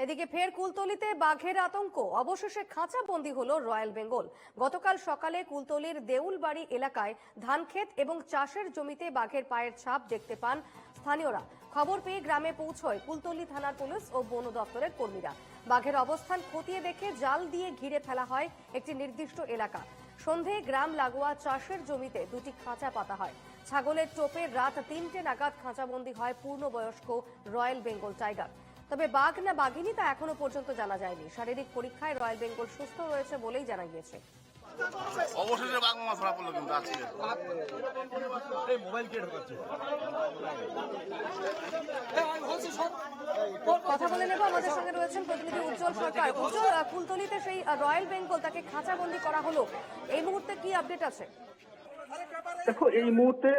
এদিকে ফের কুলতলিতে বাঘের আতঙ্ক, অবশেষে খাঁচাবন্দি হলো রয়্যাল বেঙ্গল। গতকাল সকালে কুলতলির দেউলবাড়ি এলাকায় ধানক্ষেত এবং চাষের জমিতে বাঘের পায়ের ছাপ দেখতে পান স্থানীয়রা। খবর পেয়ে গ্রামে পৌঁছয় কুলতলি থানার পুলিশ ও বন দপ্তরের কর্মীরা। বাঘের অবস্থান খতিয়ে দেখে জাল দিয়ে ঘিরে ফেলা হয় একটি নির্দিষ্ট এলাকা। সন্ধে গ্রাম লাগোয়া চাষের জমিতে দুটি খাঁচা পাতা হয়। ছাগলের টোপে রাত ৩টে নাগাদ খাঁচাবন্দি হয় পূর্ণবয়স্ক রয়্যাল বেঙ্গল টাইগার। তবে বাঘ না বাঘিনী তা এখনো পর্যন্ত জানা যায়নি। শারীরিক পরীক্ষায় রয়্যাল বেঙ্গল সুস্থ রয়েছে বলেই জানা গিয়েছে। অবশেষে বাঘ মাছ ধরা পড়লো কিন্তু আজকে। কথা বলে নেব, আমাদের সঙ্গে রয়েছেন প্রতিনিধি উজ্জ্বল সরকার। উজ্জ্বল, কুলতলিতে সেই রয়্যাল বেঙ্গল তাকে খাঁচাবন্দি করা হলো, এই মুহূর্তে কি আপডেট আছে? দেখো, এই মুহূর্তে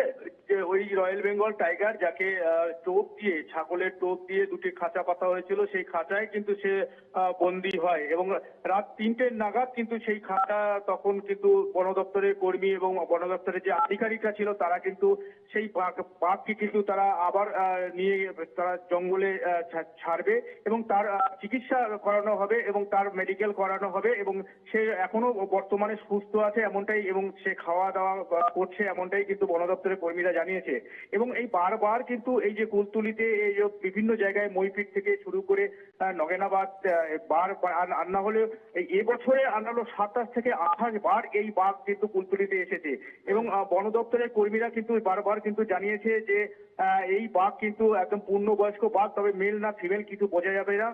ওই রয়্যাল বেঙ্গল টাইগার যাকে টোপ দিয়ে, ছাগলের টোপ দিয়ে দুটি খাঁচা পাতা হয়েছিল, সেই খাঁচায় কিন্তু সে বন্দী হয় এবং রাত ৩টে নাগাদ কিন্তু সেই খাঁচা, তখন কিন্তু বন দপ্তরের কর্মী এবং বন দপ্তরের যে আধিকারিকরা ছিল তারা কিন্তু সেই বাঘকে কিন্তু তারা আবার নিয়ে তারা জঙ্গলে ছাড়বে এবং তার চিকিৎসা করানো হবে এবং তার মেডিকেল করানো হবে এবং সে এখনো বর্তমানে সুস্থ আছে এমনটাই, এবং সে খাওয়া দাওয়া করছে এমনটাই কিন্তু বন দপ্তরের কর্মীরা জানিয়েছে। এবং এই বারবার কিন্তু এই যে কুলতলিতে এই বিভিন্ন জায়গায় মইপিট থেকে শুরু করে নগেনাবাদ বার আর না হলে এবছরে আনালো ২৭ থেকে ২৮ বার এই বাঘ কিন্তু কুলতলিতে এসেছে এবং বন দপ্তরের কর্মীরা কিন্তু বারবার কিন্তু জানিয়েছে যে এই বাঘ কিন্তু একদম পূর্ণবয়স্ক বাঘ, তবে মেল না ফিমেল কিছু বোঝা যাবে না।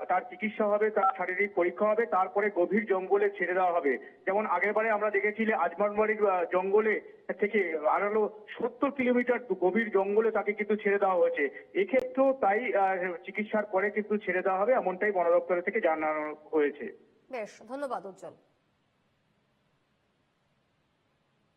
তার চিকিৎসা হবে, তার শারীরিক পরীক্ষা হবে, তারপরে গভীর জঙ্গলে ছেড়ে দেওয়া হবে। যেমন আগেরবারে আমরা দেখেছি আজমানবাড়ির জঙ্গলে থেকে আনালো ৭০ কিলোমিটার গভীর জঙ্গলে তাকে কিন্তু ছেড়ে দেওয়া হয়েছে। এক্ষেত্রেও তাই চিকিৎসার পরে কিন্তু ছেড়ে দেওয়া হবে এমনটাই বন দপ্তর থেকে জানানো হয়েছে। বেশ, ধন্যবাদ উজ্জ্বল।